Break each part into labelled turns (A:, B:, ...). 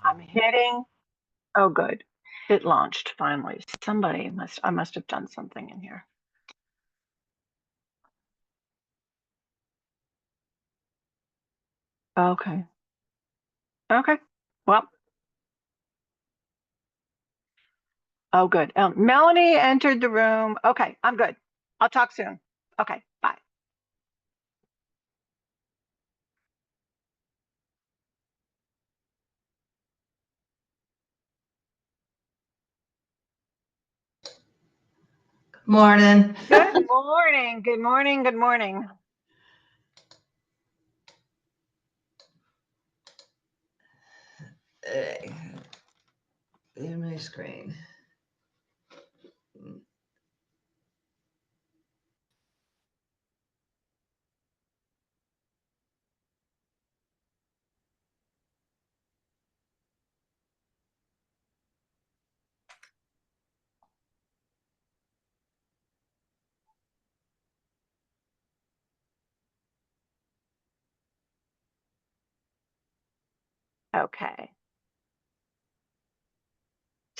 A: I'm hitting. Oh, good. It launched finally. I must have done something in here. Okay. Okay. Well, oh, good. Melanie entered the room. Okay, I'm good. I'll talk soon. Okay, bye.
B: Morning.
A: Good morning. Good morning. Good morning.
B: In my screen.
A: Okay.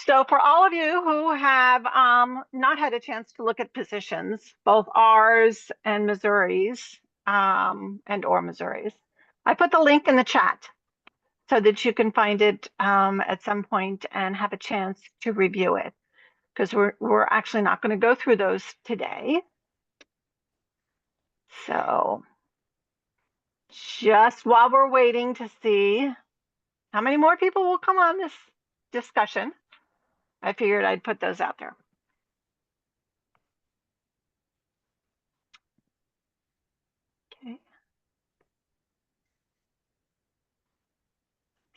A: So for all of you who have not had a chance to look at positions, both ours and Missouri's, and or Missouri's, I put the link in the chat so that you can find it at some point and have a chance to review it. Because we're actually not going to go through those today. So just while we're waiting to see how many more people will come on this discussion, I figured I'd put those out there. Okay.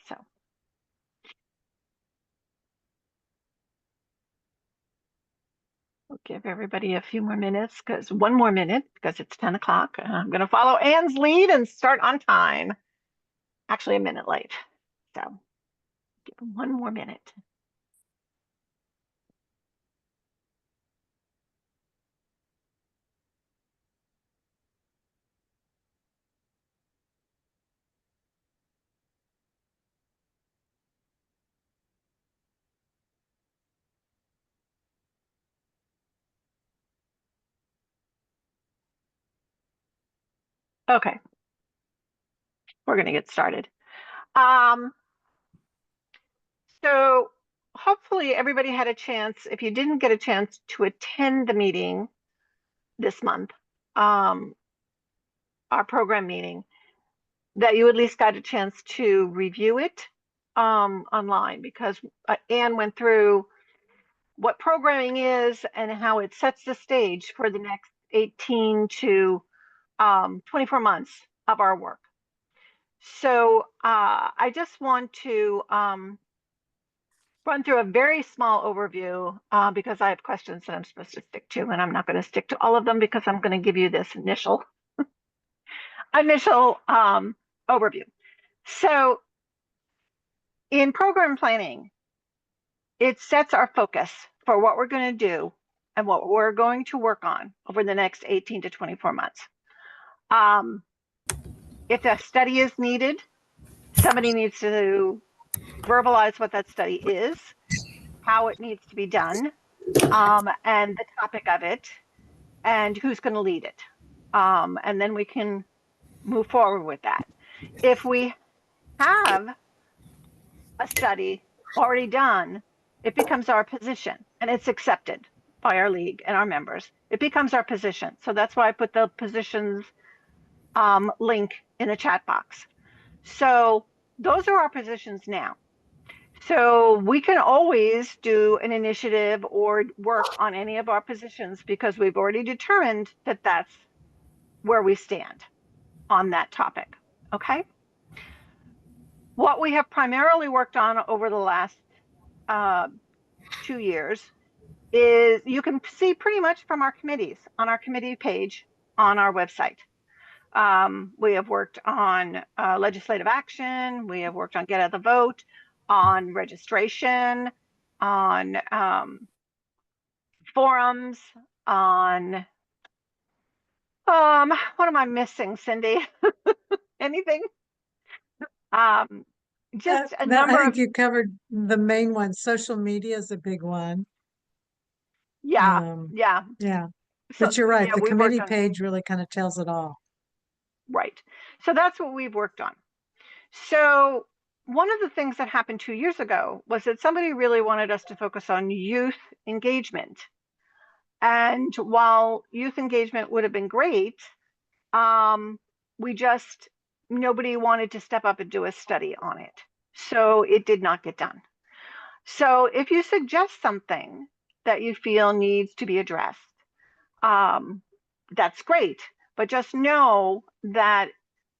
A: So we'll give everybody a few more minutes, because one more minute, because it's 10 o'clock. I'm going to follow Anne's lead and start on time. Actually, a minute late. So give them one more minute. Okay. We're going to get started. So hopefully everybody had a chance. If you didn't get a chance to attend the meeting this month, our program meeting, that you at least got a chance to review it online, because Anne went through what programming is and how it sets the stage for the next 18 to 24 months of our work. So I just want to run through a very small overview because I have questions that I'm supposed to stick to, and I'm not going to stick to all of them because I'm going to give you this initial overview. So in program planning, it sets our focus for what we're going to do and what we're going to work on over the next 18 to 24 months. If a study is needed, somebody needs to verbalize what that study is, how it needs to be done, and the topic of it, and who's going to lead it. And then we can move forward with that. If we have a study already done, it becomes our position and it's accepted by our league and our members. It becomes our position. So that's why I put the positions link in the chat box. So those are our positions now. So we can always do an initiative or work on any of our positions because we've already determined that that's where we stand on that topic. Okay. What we have primarily worked on over the last 2 years is, you can see pretty much from our committees on our committee page on our website. We have worked on legislative action. We have worked on get out the vote, on registration, on forums, on what am I missing, Cindy? Anything? just a
B: I
A: number
B: think
A: of,
B: you covered the main ones. Social media is a big one.
A: yeah, yeah.
B: Yeah,
A: So
B: but you're right.
A: yeah,
B: The
A: we worked
B: committee
A: on,
B: page really kind of tells it all.
A: right. So that's what we've worked on. So one of the things that happened 2 years ago was that somebody really wanted us to focus on youth engagement. And while youth engagement would have been great, um, we just, nobody wanted to step up and do a study on it. So it did not get done. So if you suggest something that you feel needs to be addressed, um, that's great. But just know that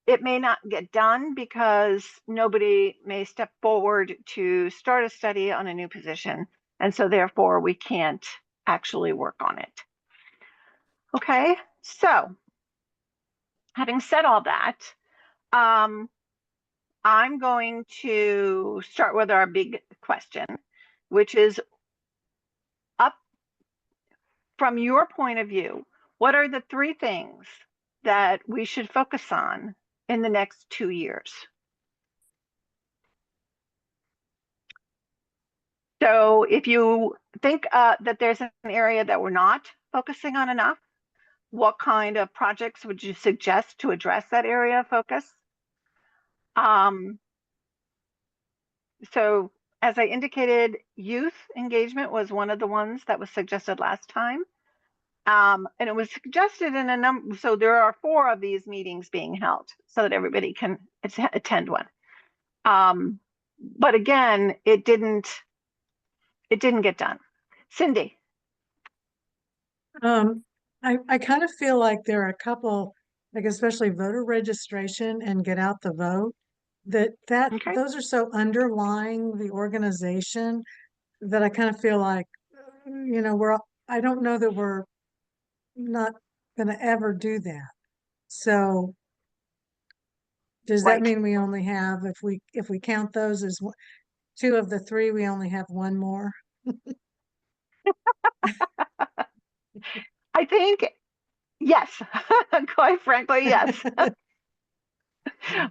A: it may not get done because nobody may step forward to start a study on a new position. And so therefore we can't actually work on it. Okay, so having said all that, um, I'm going to start with our big question, which is, up from your point of view, what are the 3 things that we should focus on in the next 2 years? So if you think that there's an area that we're not focusing on enough, what kind of projects would you suggest to address that area of focus? Um, so as I indicated, youth engagement was one of the ones that was suggested last time. And it was suggested in a number, so there are 4 of these meetings being held so that everybody can attend one. But again, it didn't get done. Cindy.
B: Um, I kind of feel like there are a couple, like especially voter registration and get out the vote, that
A: Okay.
B: those are so underlying the organization that I kind of feel like, I don't know that we're not going to ever do that. So does that
A: Right.
B: mean we only have, if we count those as 2 of the 3, we only have 1 more?
A: I think yes. Quite frankly, yes.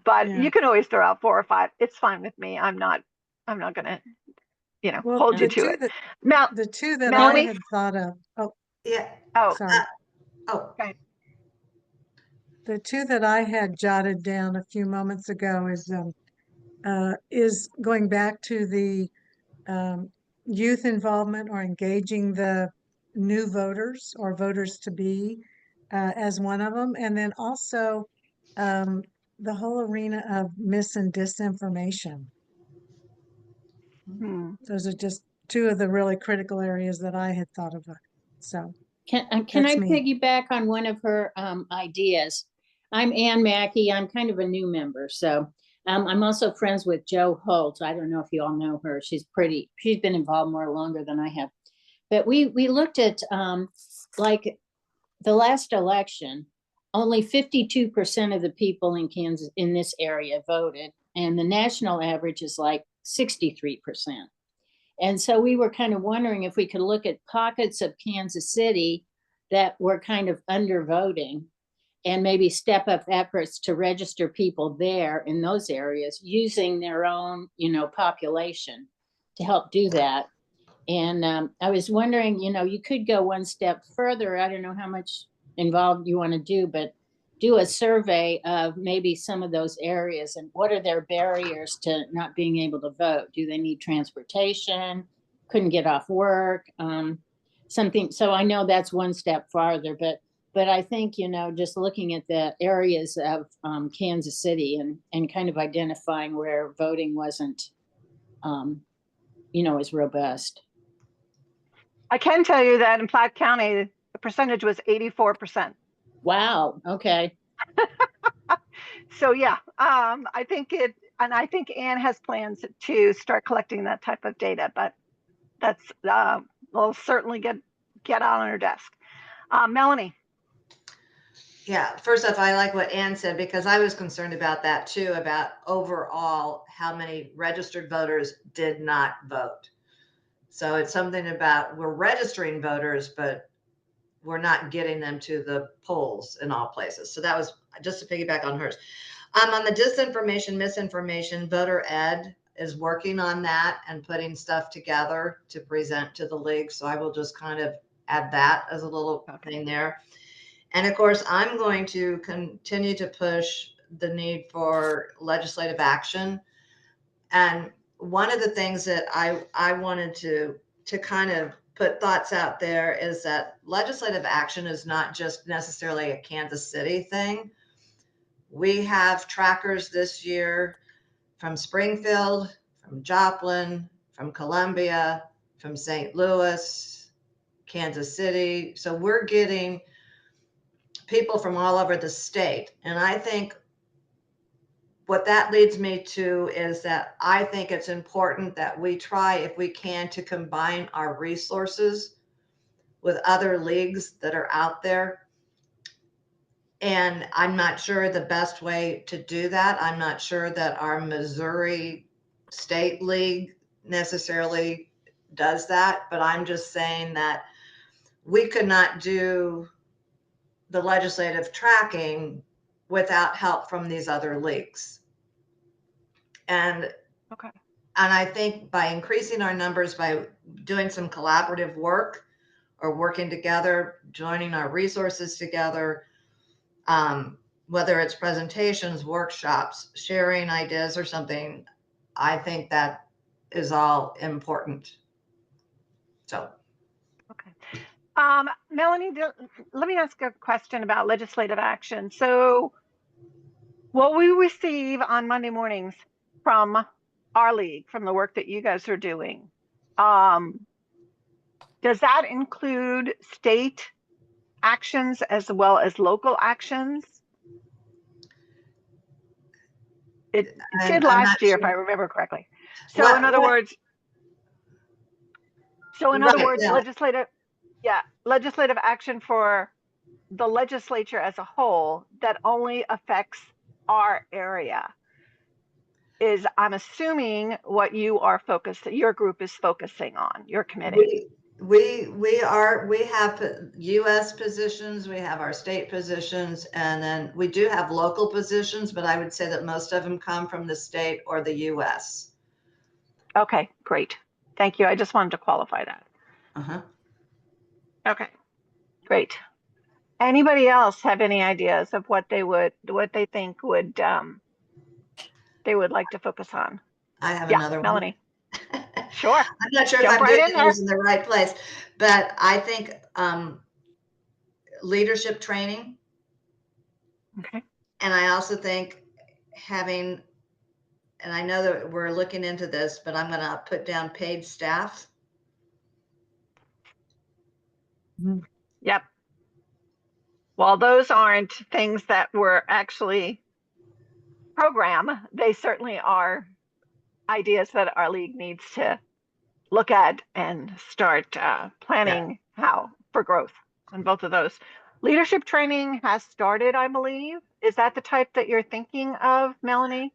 A: But
B: Yeah.
A: you can always throw out 4 or 5. It's fine with me. I'm not gonna,
B: Well,
A: hold you to it.
B: the two that I
A: Melanie?
B: had thought of, oh,
C: Yeah.
A: Oh,
B: sorry.
C: Oh,
A: okay.
B: The 2 that I had jotted down a few moments ago is going back to the um, youth involvement or engaging the new voters or voters to be as one of them, and then also um, the whole arena of mis and disinformation.
A: Hmm.
B: Those are just 2 of the really critical areas that I had thought of. So
D: Can
B: that's
D: I
B: me.
D: piggyback on one of her ideas? I'm Ann Mackey. I'm kind of a new member, so I'm also friends with Jo Holt. I don't know if you all know her. She's been involved more longer than I have. But we looked at like the last election. Only 52% of the people in Kansas in this area voted, and the national average is like 63%. And so we were kind of wondering if we could look at pockets of Kansas City that were kind of undervoting and maybe step up efforts to register people there in those areas using their own, population to help do that. And I was wondering, you could go one step further. I don't know how much involved you want to do, but do a survey of maybe some of those areas and what are their barriers to not being able to vote? Do they need transportation? Couldn't get off work? Something. So I know that's one step farther, but I think, just looking at the areas of Kansas City and kind of identifying where voting wasn't, as robust.
A: I can tell you that in Platte County, the percentage was 84%.
D: Wow. Okay.
A: So yeah, I think Anne has plans to start collecting that type of data, but that's we'll certainly get on her desk. Melanie.
C: yeah. First off, I like what Ann said because I was concerned about that too, about overall how many registered voters did not vote. So it's something about we're registering voters, but we're not getting them to the polls in all places. So that was just to piggyback on hers. On the disinformation, misinformation, voter ed, is working on that and putting stuff together to present to the league. So I will just kind of add that as a little thing there. And of course, I'm going to continue to push the need for legislative action. And one of the things that I wanted to kind of put thoughts out there is that legislative action is not just necessarily a Kansas City thing. We have trackers this year from Springfield, from Joplin, from Columbia, from St. Louis, Kansas City. So we're getting people from all over the state. And I think what that leads me to is that I think it's important that we try, if we can, to combine our resources with other leagues that are out there. And I'm not sure the best way to do that. I'm not sure that our Missouri State League necessarily does that, but I'm just saying that we could not do the legislative tracking without help from these other leagues. And I think by increasing our numbers, by doing some collaborative work or working together, joining our resources together, whether it's presentations, workshops, sharing ideas or something, I think that is all important. So.
A: Okay. Melanie, let me ask a question about legislative action. So what we receive on Monday mornings from our league, from the work that you guys are doing, does that include state actions as well as local actions? It did last year, if I remember correctly. So in other words, legislative action for the legislature as a whole that only affects our area is, I'm assuming, what your group is focusing on, your committee.
C: We have US positions, we have our state positions, and then we do have local positions, but I would say that most of them come from the state or the US.
A: Okay, great. Thank you. I just wanted to qualify that. Okay, great. Anybody else have any ideas of what they think would they would like to focus on?
C: I have another one.
A: Melanie. Sure.
C: I'm not sure if I'm doing these in the right place, but I think leadership training.
A: Okay.
C: And I also think having, and I know that we're looking into this, but I'm going to put down paid staff.
A: Yep. While those aren't things that were actually programmed, they certainly are ideas that our league needs to look at and start planning how for growth on both of those. Leadership training has started, I believe. Is that the type that you're thinking of, Melanie?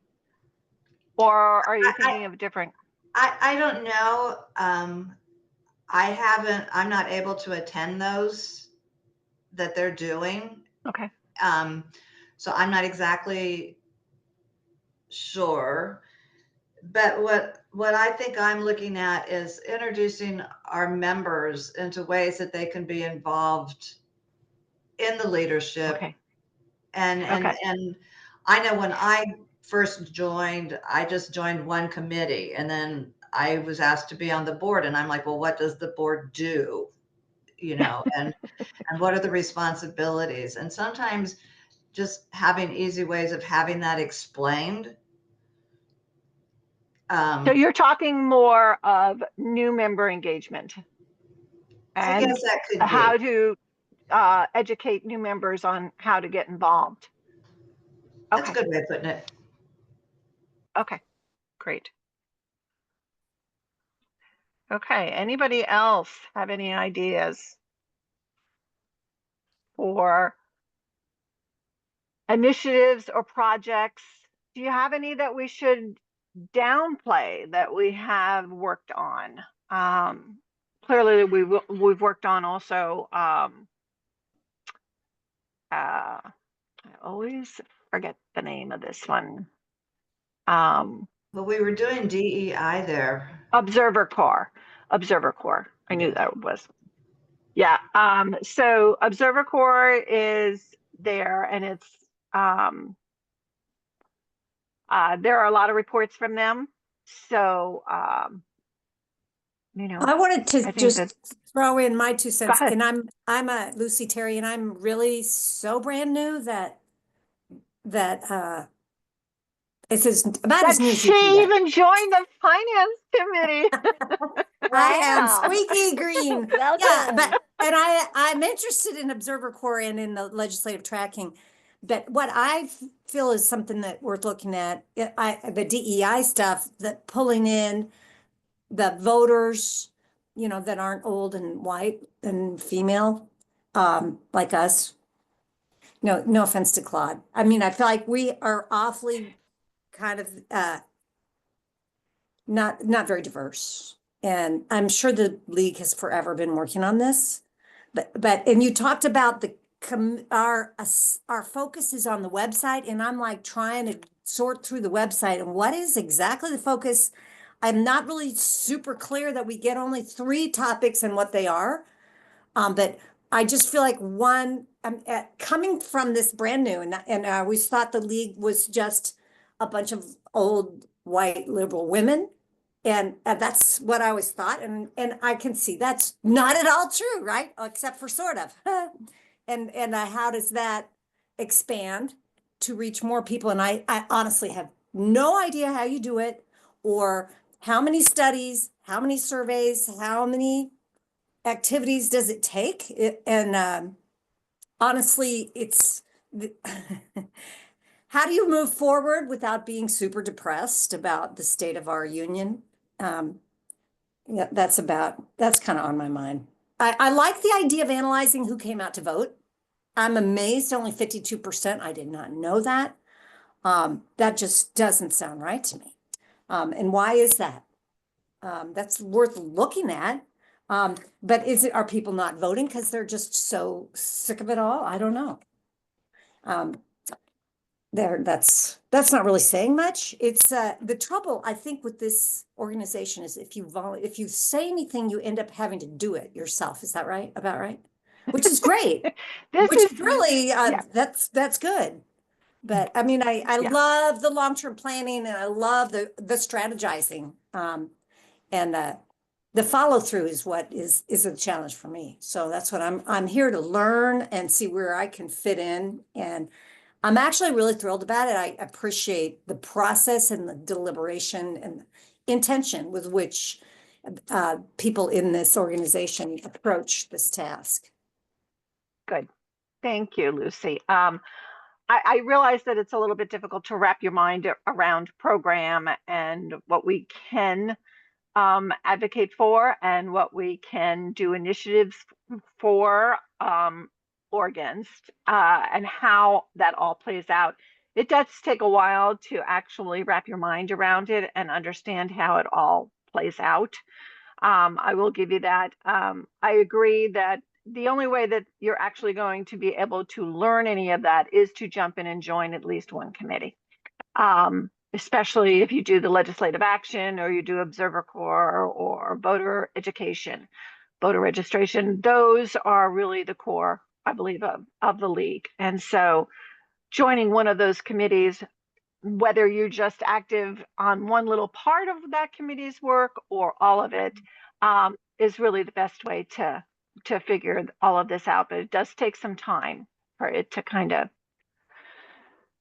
A: Or are you thinking of different?
C: I don't know. I'm not able to attend those that they're doing.
A: Okay.
C: So I'm not exactly sure. But what I think I'm looking at is introducing our members into ways that they can be involved in the leadership.
A: Okay.
C: And I know when I first joined, I just joined one committee, and then I was asked to be on the board, and I'm like, well, what does the board do? And what are the responsibilities? And sometimes just having easy ways of having that explained.
A: So you're talking more of new member engagement and
C: I guess that could be.
A: how to educate new members on how to get involved.
C: That's a good way of putting it.
A: Okay, great. Okay, anybody else have any ideas for initiatives or projects? Do you have any that we should downplay that we have worked on? Clearly, we've worked on also. I always forget the name of this one.
C: But we were doing DEI there.
A: Observer Corps. Observer Corps. I knew that was. Yeah. So Observer Corps is there, and it's there are a lot of reports from them. So you know,
E: I wanted to
A: I think
E: just
A: that.
E: throw in my 2
A: Go
E: cents,
A: ahead.
E: and I'm a Lucy Terry, and I'm really so brand new that it's about
A: That
E: as new as you
A: she
E: can get.
A: even joined the finance committee.
E: I am
A: Wow.
E: squeaky green.
A: Welcome.
E: Yeah, and I'm interested in Observer Corps and in the legislative tracking. But what I feel is something that worth looking at, the DEI stuff, that pulling in the voters, that aren't old and white and female, like us. No offense to Claude. I mean, I feel like we are awfully kind of not very diverse. And I'm sure the league has forever been working on this. And you talked about our focus is on the website, and I'm like trying to sort through the website and what is exactly the focus. I'm not really super clear that we get only 3 topics and what they are. But I just feel like coming from this brand new, and I always thought the league was just a bunch of old white liberal women. And that's what I always thought. And I can see that's not at all true, right? Except for sort of. And how does that expand to reach more people? And I honestly have no idea how you do it, or how many studies, how many surveys, how many activities does it take? And honestly, it's how do you move forward without being super depressed about the state of our union? Yeah, that's kind of on my mind. I like the idea of analyzing who came out to vote. I'm amazed only 52%. I did not know that. That just doesn't sound right to me. And why is that? That's worth looking at. But are people not voting because they're just so sick of it all? I don't know. That's not really saying much. It's the trouble, I think, with this organization is if you say anything, you end up having to do it yourself. Is that right? About right? Which is great.
A: This
E: Which
A: is
E: is really
A: yeah.
E: that's good. But I mean, I
A: Yeah.
E: love the long-term planning, and I love the strategizing. And the follow-through is what is a challenge for me. So that's what I'm here to learn and see where I can fit in. And I'm actually really thrilled about it. I appreciate the process and the deliberation and intention with which people in this organization approach this task.
A: Good. Thank you, Lucy. I realize that it's a little bit difficult to wrap your mind around program and what we can advocate for and what we can do initiatives for or against, and how that all plays out. It does take a while to actually wrap your mind around it and understand how it all plays out. I will give you that. I agree that the only way that you're actually going to be able to learn any of that is to jump in and join at least one committee. Especially if you do the legislative action or you do Observer Corps or voter education, voter registration. Those are really the core, I believe, of the league. And so joining one of those committees, whether you're just active on one little part of that committee's work or all of it, is really the best way to figure all of this out. But it does take some time for it to kind of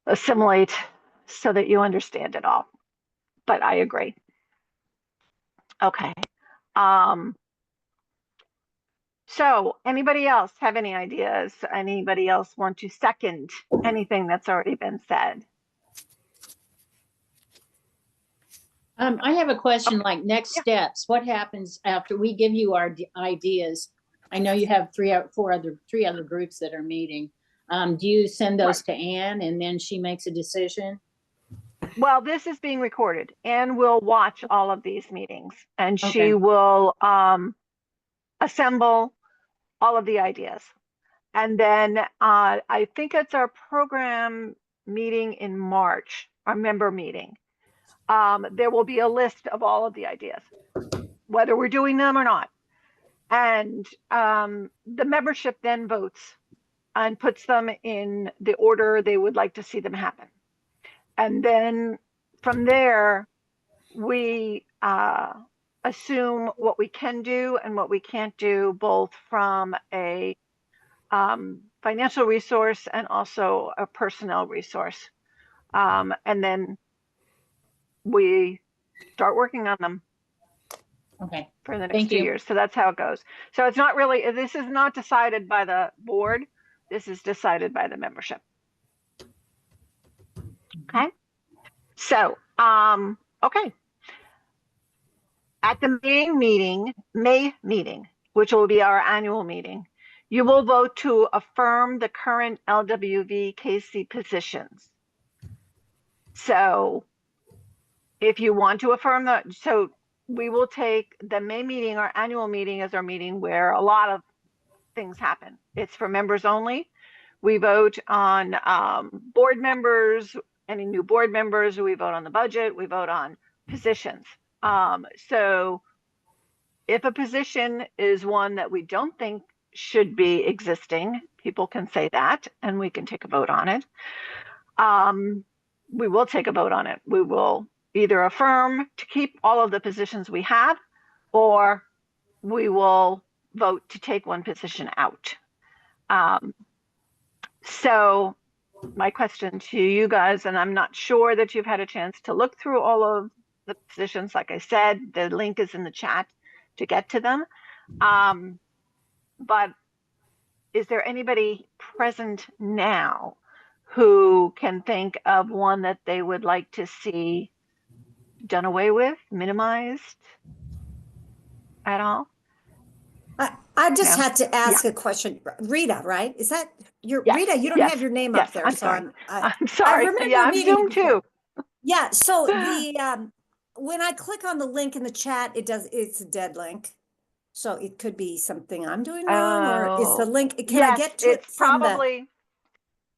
A: assimilate so that you understand it all. But I agree. Okay. So anybody else have any ideas? Anybody else want to second anything that's already been said?
D: I have a question, like next steps. What happens after we give you our ideas? I know you have three other groups that are meeting. Do you send those to Anne and then she makes a decision?
A: Well, this is being recorded. Anne will watch all of these meetings and
D: Okay.
A: she will assemble all of the ideas. And then I think it's our program meeting in March, our member meeting. there will be a list of all of the ideas, whether we're doing them or not. And the membership then votes and puts them in the order they would like to see them happen. And then from there, we assume what we can do and what we can't do, both from a financial resource and also a personnel resource. And then we start working on them
D: Okay.
A: for the next
D: Thank
A: 2
D: you.
A: years. So that's how it goes. So it's not really, this is not decided by the board. This is decided by the membership. Okay. So, okay. At the May meeting, which will be our annual meeting, you will vote to affirm the current LWVKC positions. So if you want to affirm that, so we will take the May meeting, our annual meeting, as our meeting where a lot of things happen. It's for members only. We vote on board members, any new board members, we vote on the budget, we vote on positions. So if a position is one that we don't think should be existing, people can say that and we can take a vote on it. We will take a vote on it. We will either affirm to keep all of the positions we have, or we will vote to take one position out. So my question to you guys, and I'm not sure that you've had a chance to look through all of the positions. Like I said, the link is in the chat to get to them. But is there anybody present now who can think of one that they would like to see done away with, minimized at all?
E: I just
A: No.
E: had to ask a question. Rita, right? Is that your
A: Yes,
E: Rita? You don't
A: yes,
E: have your name
A: yes,
E: up there.
A: I'm
E: So
A: sorry.
E: I
A: I'm sorry.
E: remember
A: Yeah, I'm
E: meeting
A: Zoom
E: before.
A: too.
E: Yeah. So the when I click on the link in the chat, it's a dead link. So it could be something I'm doing wrong, or is the
A: Oh,
E: link, can I
A: yes,
E: get to it from the?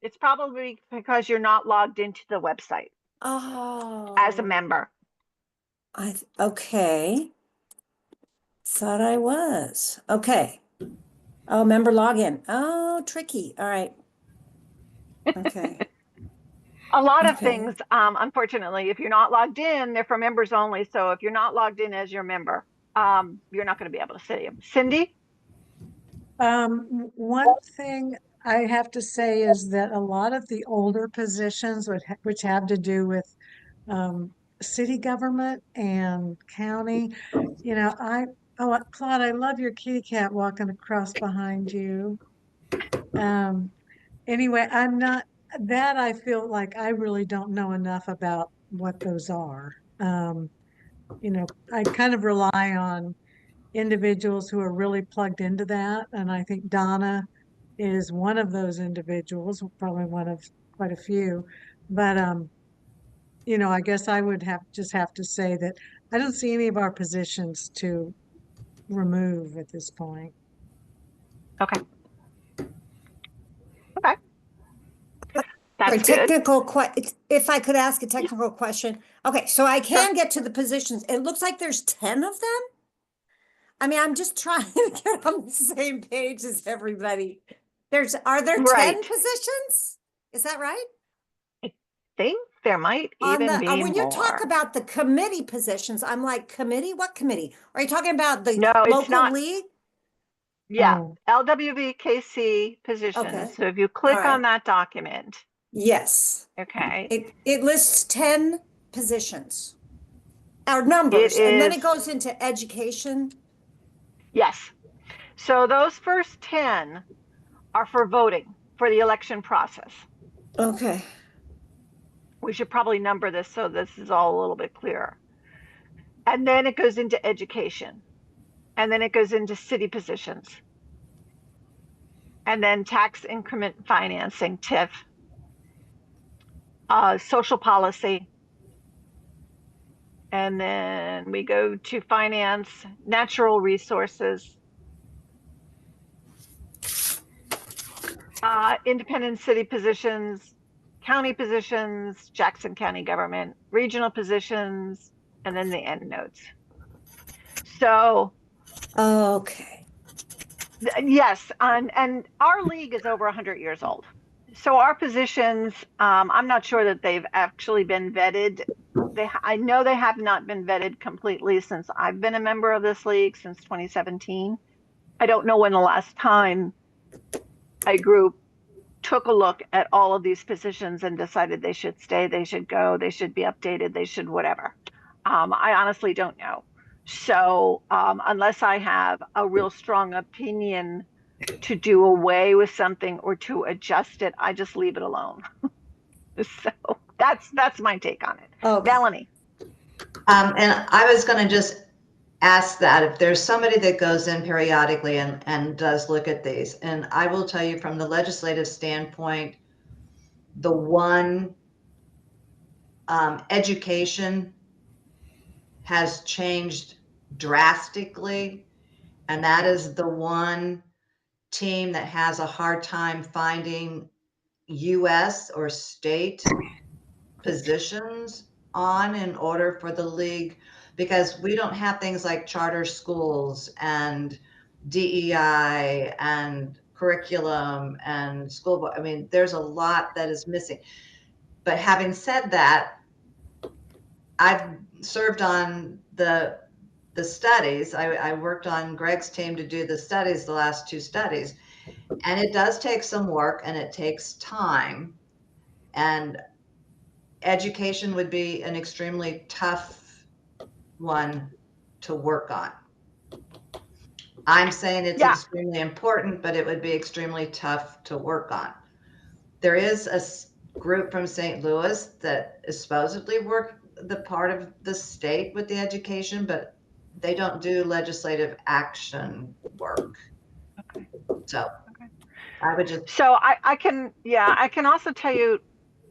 A: it's probably because you're not logged into the website as a
E: Oh,
A: member.
E: okay. Thought I was. Okay. Oh, member login. Oh, tricky. All right. Okay.
A: A lot of
E: Okay.
A: things, unfortunately, if you're not logged in, they're for members only. So if you're not logged in as your member, you're not going to be able to see them. Cindy?
B: One thing I have to say is that a lot of the older positions which have to do with city government and county, Claude, I love your kitty cat walking across behind you. Anyway, I feel like I really don't know enough about what those are. I kind of rely on individuals who are really plugged into that. And I think Donna is one of those individuals, probably one of quite a few. But I guess I would have to say that I don't see any of our positions to remove at this point.
A: Okay. Okay.
E: For
A: That's good.
E: if I could ask a technical question. Okay, so I can get to the positions. It looks like there's 10 of them. I mean, I'm just trying to get on the same page as everybody. Are there 10
A: Right.
E: positions? Is that right?
A: I think there might
E: On
A: even
E: the
A: be
E: when you talk
A: more.
E: about the committee positions, I'm like, committee? What committee? Are you talking about the
A: No, it's
E: local
A: not.
E: league?
A: Yeah,
B: Oh,
A: LWVKC positions.
E: Okay.
A: So if you
E: All
A: click
E: right.
A: on that document,
E: Yes.
A: okay,
E: It lists 10 positions or
A: it
E: numbers, and then
A: is,
E: it goes into education.
A: yes. So those first 10 are for voting for the election process.
E: Okay.
A: We should probably number this so this is all a little bit clearer. And then it goes into education. And then it goes into city positions. And then tax increment financing, TIF, social policy. And then we go to finance, natural resources, independent city positions, county positions, Jackson County government, regional positions, and then the end notes. So
E: Okay.
A: yes, and our league is over 100 years old. So our positions, I'm not sure that they've actually been vetted. I know they have not been vetted completely since I've been a member of this league since 2017. I don't know when the last time a group took a look at all of these positions and decided they should stay, they should go, they should be updated, they should whatever. I honestly don't know. So unless I have a real strong opinion to do away with something or to adjust it, I just leave it alone. So that's my take on it.
E: Okay.
A: Melanie.
C: And I was going to just ask that if there's somebody that goes in periodically and does look at these, and I will tell you from the legislative standpoint, the one education has changed drastically, and that is the one team that has a hard time finding US or state positions on in order for the league, because we don't have things like charter schools and DEI and curriculum and school. I mean, there's a lot that is missing. But having said that, I've served on the studies. I worked on Greg's team to do the studies, the last two studies, and it does take some work and it takes time. And education would be an extremely tough one to work on. I'm saying it's extremely important, but it would be extremely tough to work on. There is a group from St. Louis that is supposedly the part of the state with the education, but they don't do legislative action work.
A: Okay.
C: So I would just.
A: So I can also tell you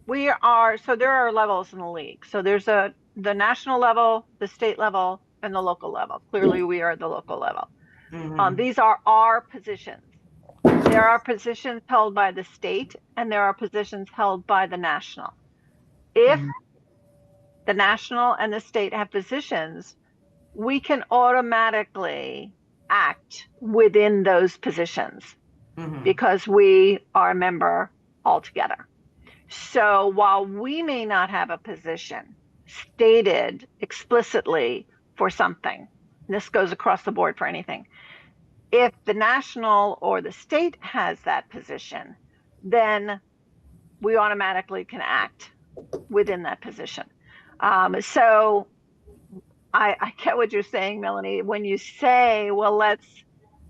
A: so there are levels in the league. So there's the national level, the state level, and the local level. Clearly we are at the local level. These are our positions. There are positions held by the state and there are positions held by the national. If the national and the state have positions, we can automatically act within those positions because we are a member altogether. So while we may not have a position stated explicitly for something, this goes across the board for anything, if the national or the state has that position, then we automatically can act within that position. So I get what you're saying, Melanie. When you say, well, let's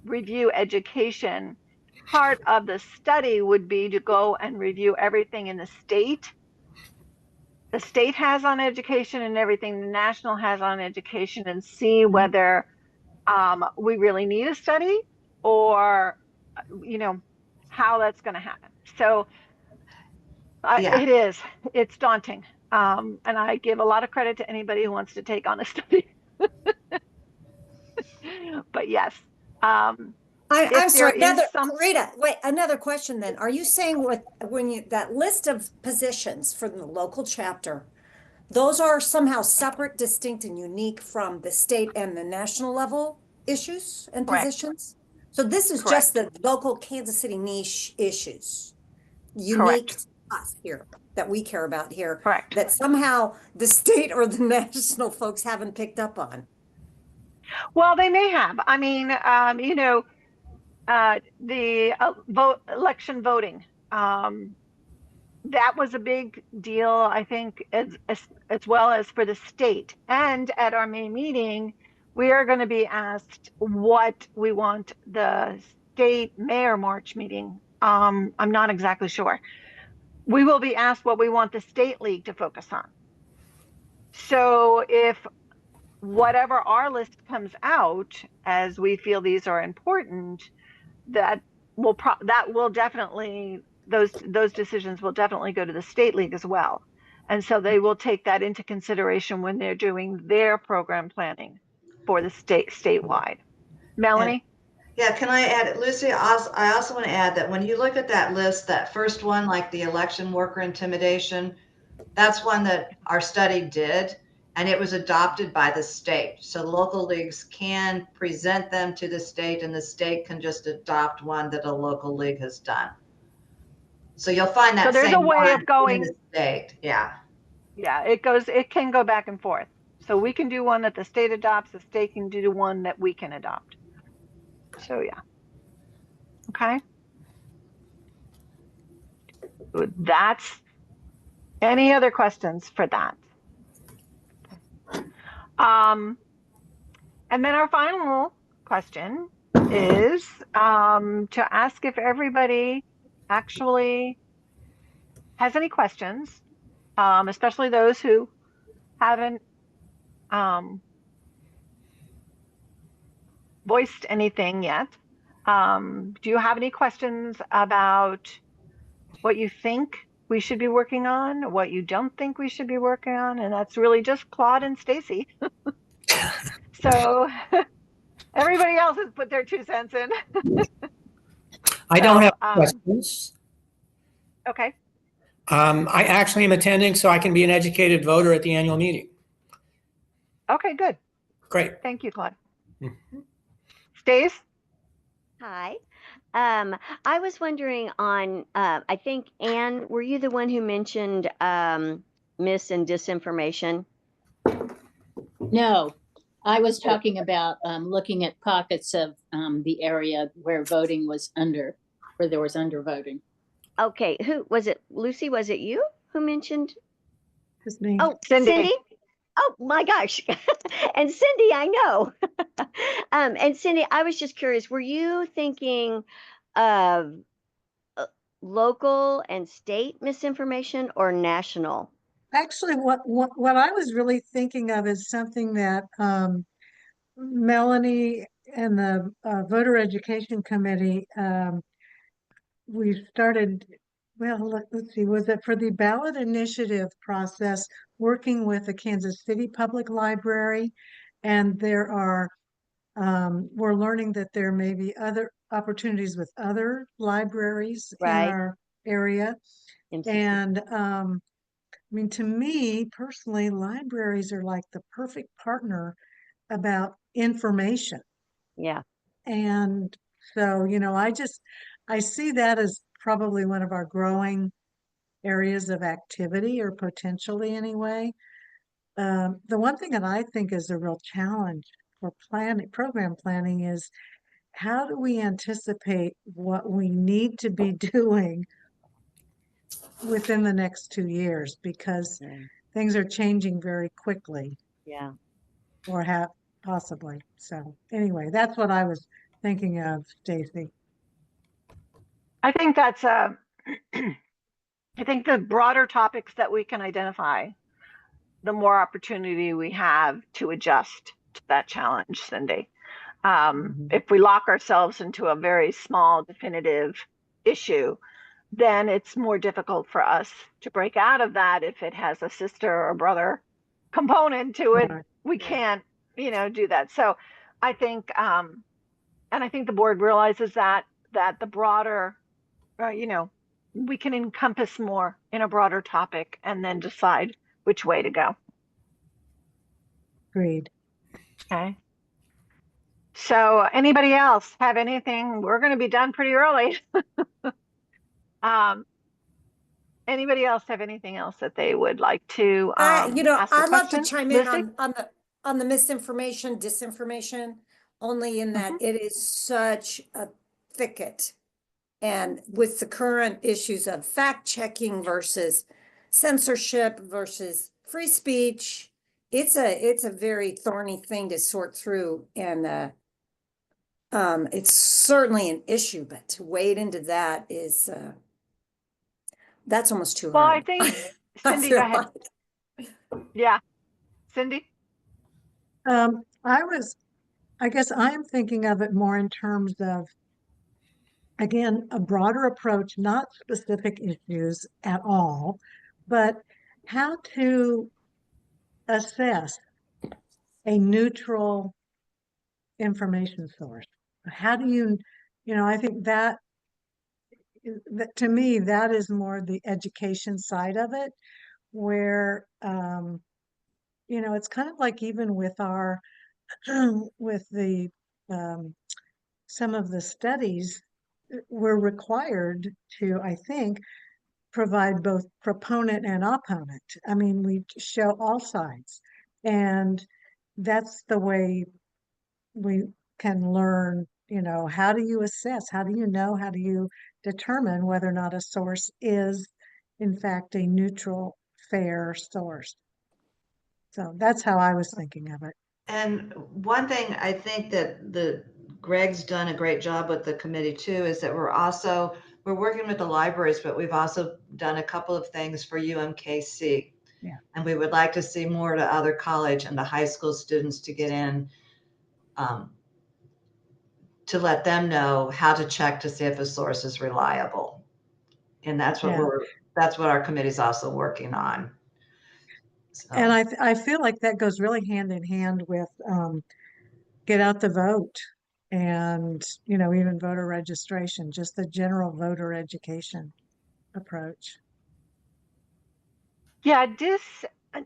A: review education, part of the study would be to go and review everything in the state has on education and everything the national has on education, and see whether we really need a study or how that's going to happen. So it's daunting, and I give a lot of credit to anybody who wants to take on a study. But yes,
E: I'm
A: if there
E: sorry.
A: is
E: Rita, wait, another question then. Are you saying that list of positions for the local chapter, those are somehow separate, distinct, and unique from the state and the national level issues and
A: Correct.
E: positions? So this is just the local Kansas City niche issues, unique to us here, that we care about here,
A: Correct.
E: that somehow the state or the national folks haven't picked up on.
A: Well, they may have. I mean, the election voting, that was a big deal, I think, as well as for the state. And at our May meeting, we are going to be asked what we want the state mayor March meeting. I'm not exactly sure. We will be asked what we want the state league to focus on. So if whatever our list comes out as we feel these are important, that will definitely, those decisions will definitely go to the state league as well. And so they will take that into consideration when they're doing their program planning for the statewide. Melanie?
C: Yeah, can I add, Lucy, I also want to add that when you look at that list, that first one, like the election worker intimidation, that's one that our study did, and it was adopted by the state. So local leagues can present them to the state, and the state can just adopt one that a local league has done. So you'll find
A: So
C: that
A: there's a
C: same
A: way
C: one
A: of
C: in the
A: going,
C: state. Yeah.
A: yeah, it can go back and forth. So we can do one that the state adopts, the state can do one that we can adopt. So yeah. Okay. That's, any other questions for that? Um, and then our final question is to ask if everybody actually has any questions, especially those who haven't um, voiced anything yet. Do you have any questions about what you think we should be working on, what you don't think we should be working on? And that's really just Claude and Stacy. So everybody else has put their 2 cents in.
F: I don't have
A: So,
F: questions.
A: okay.
F: I actually am attending so I can be an educated voter at the annual meeting.
A: Okay, good.
F: Great.
A: Thank you, Claude.
F: Mhm.
A: Stace?
G: Hi. I was wondering on, I think, Anne, were you the one who mentioned mis and disinformation?
D: No, I was talking about looking at pockets of the area where voting was where there was undervoting.
G: Okay, who was it? Lucy, was it you who mentioned?
B: Just me.
G: Oh,
A: Cindy.
G: Cindy? Oh my gosh. And Cindy, I know. And Cindy, I was just curious, were you thinking of local and state misinformation or national?
B: Actually, what I was really thinking of is something that Melanie and the Voter Education Committee, we started, well, let's see, was it for the ballot initiative process, working with the Kansas City Public Library? And there are, we're learning that there may be other opportunities with other libraries in
G: Right.
B: our area.
G: MCC.
B: And I mean, to me personally, libraries are like the perfect partner about information.
G: Yeah.
B: And so, I see that as probably one of our growing areas of activity, or potentially anyway. The one thing that I think is a real challenge for program planning is, how do we anticipate what we need to be doing within the next 2 years? Because
G: Yeah.
B: things are changing very quickly,
G: Yeah.
B: or have possibly. So anyway, that's what I was thinking of, Stacy.
A: I think that's I think the broader topics that we can identify, the more opportunity we have to adjust to that challenge, Cindy. If we lock ourselves into a very small, definitive issue, then it's more difficult for us to break out of that. If it has a sister or brother component to it,
B: Right.
A: we can't, do that. So I think, and I think the board realizes that the broader, we can encompass more in a broader topic and then decide which way to go.
B: Agreed.
A: Okay. So anybody else have anything? We're going to be done pretty early. Anybody else have anything else that they would like to ask a
E: I'd love to
A: question?
E: chime in
A: Lucy?
E: on the misinformation, disinformation, only in that it is such a thicket. And with the current issues of fact checking versus censorship versus free speech, it's a very thorny thing to sort through. And it's certainly an issue, but to wade into that is that's almost too
A: Well,
E: hard.
A: I think,
E: I
A: Cindy, go
E: feel
A: ahead.
E: like.
A: Yeah. Cindy?
B: I guess I'm thinking of it more in terms of, again, a broader approach, not specific issues at all, but how to assess a neutral information source. how do you, I think that, to me, that is more the education side of it, where, it's kind of like even with our, with the, um, some of the studies, we're required to, I think, provide both proponent and opponent. I mean, we show all sides. And that's the way we can learn, how do you assess? How do you know? How do you determine whether or not a source is, in fact, a neutral, fair source? So that's how I was thinking of it.
C: And one thing I think that Greg's done a great job with the committee too, is that we're working with the libraries, but we've also done a couple of things for UMKC.
B: Yeah.
C: And we would like to see more to other college and the high school students to get in, to let them know how to check to see if a source is reliable. And that's what
B: Yeah.
C: that's what our committee's also working on. So.
B: And I feel like that goes really hand in hand with get out the vote and, even voter registration, just the general voter education approach.
A: Yeah,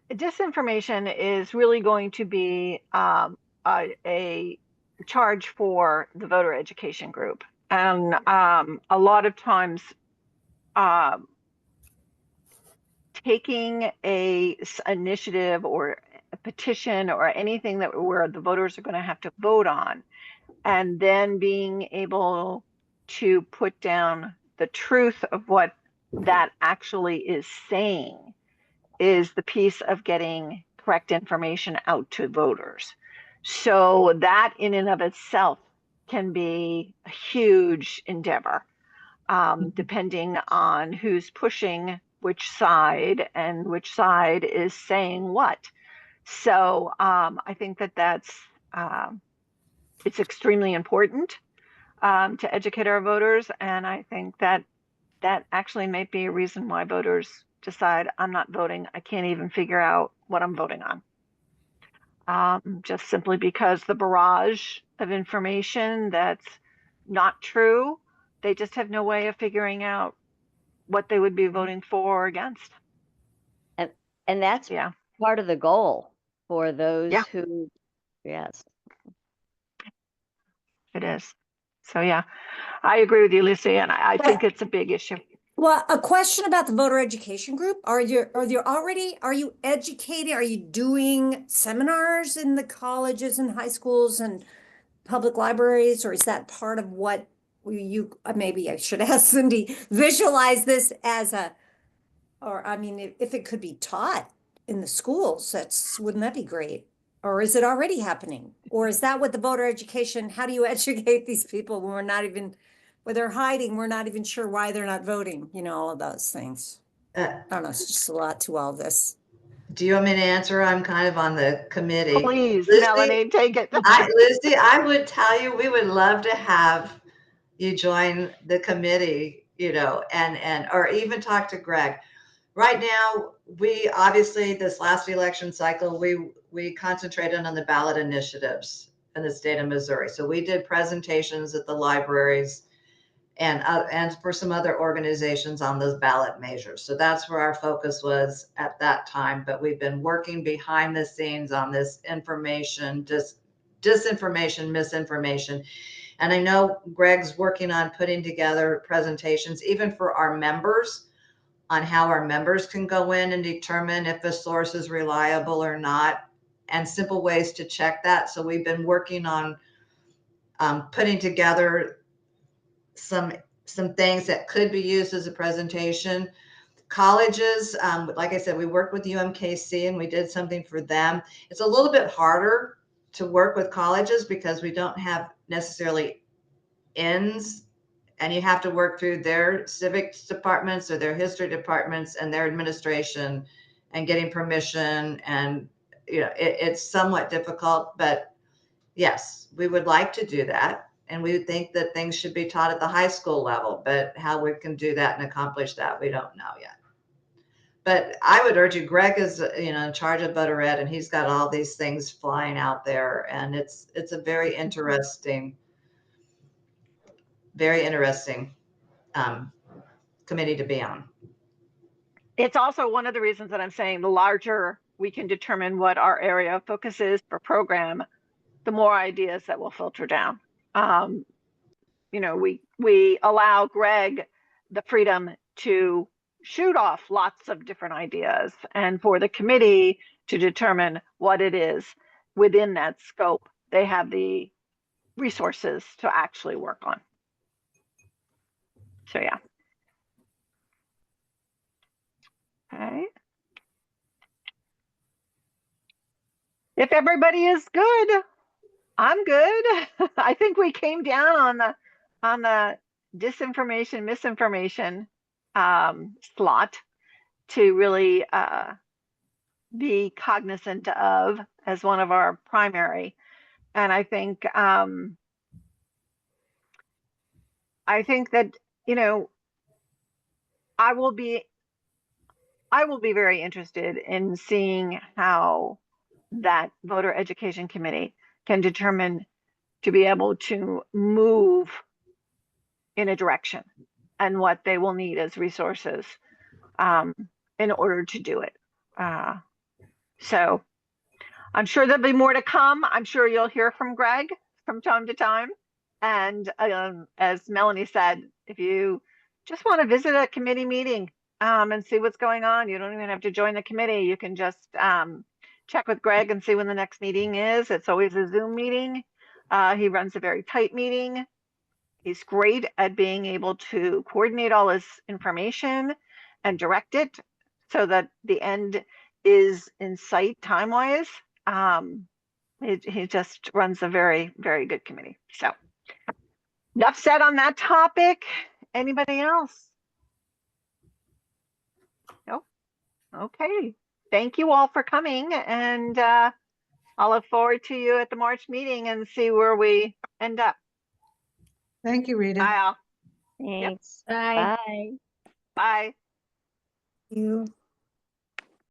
A: disinformation is really going to be a charge for the voter education group. And a lot of times, um, taking a initiative or a petition or anything where the voters are going to have to vote on, and then being able to put down the truth of what that actually is saying is the piece of getting correct information out to voters. So that in and of itself can be a huge endeavor, depending on who's pushing which side and which side is saying what. So I think that's it's extremely important to educate our voters, and I think that actually might be a reason why voters decide I'm not voting. I can't even figure out what I'm voting on. Just simply because the barrage of information that's not true, they just have no way of figuring out what they would be voting for or against.
G: And that's
A: Yeah.
G: part of the goal for those
A: Yeah.
G: who, yes.
A: It is. So yeah, I agree with you, Lucy, and I think it's a big issue.
E: Well, a question about the voter education group. Are you educating? Are you doing seminars in the colleges and high schools and public libraries, or is that part of what you, maybe I should ask Cindy, visualize this as or I mean, if it could be taught in the schools, wouldn't that be great? Or is it already happening? Or is that what the voter education, how do you educate these people when when they're hiding, we're not even sure why they're not voting, all of those things. I don't know, it's just a lot to all this.
C: Do you want me to answer? I'm kind of on the committee.
A: Please,
C: Lucy,
A: Melanie, take it.
C: Lucy, I would tell you, we would love to have you join the committee, and or even talk to Greg. Right now, we obviously, this last election cycle, we concentrated on the ballot initiatives in the state of Missouri. So we did presentations at the libraries and for some other organizations on those ballot measures. So that's where our focus was at that time. But we've been working behind the scenes on this information, disinformation, misinformation. And I know Greg's working on putting together presentations, even for our members, on how our members can go in and determine if a source is reliable or not, and simple ways to check that. So we've been working on putting together some things that could be used as a presentation. Colleges, like I said, we worked with UMKC and we did something for them. It's a little bit harder to work with colleges because we don't have necessarily ends, and you have to work through their civics departments or their history departments and their administration and getting permission. And it's somewhat difficult, but yes, we would like to do that. And we think that things should be taught at the high school level, but how we can do that and accomplish that, we don't know yet. But I would urge you, Greg is, in charge of voter ed, and he's got all these things flying out there, and it's a very interesting very interesting committee to be on.
A: It's also one of the reasons that I'm saying the larger we can determine what our area of focus is for program, the more ideas that will filter down. We allow Greg the freedom to shoot off lots of different ideas, and for the committee to determine what it is within that scope they have the resources to actually work on. So yeah. Okay. If everybody is good, I'm good. I think we came down on the disinformation, misinformation slot to really be cognizant of as one of our primary. And I think that, I will be very interested in seeing how that voter education committee can determine to be able to move in a direction and what they will need as resources in order to do it. So I'm sure there'll be more to come. I'm sure you'll hear from Greg from time to time. And as Melanie said, if you just want to visit a committee meeting and see what's going on, you don't even have to join the committee. You can just check with Greg and see when the next meeting is. It's always a Zoom meeting. He runs a very tight meeting. He's great at being able to coordinate all his information and direct it so that the end is in sight time-wise. He just runs a very, very good committee. So enough said on that topic. Anybody else? No? Okay. Thank you all for coming, and I'll look forward to you at the March meeting and see where we end up.
B: Thank you, Rita.
A: Bye all.
G: Thanks.
D: Bye.
G: Bye.
A: Bye.
E: You.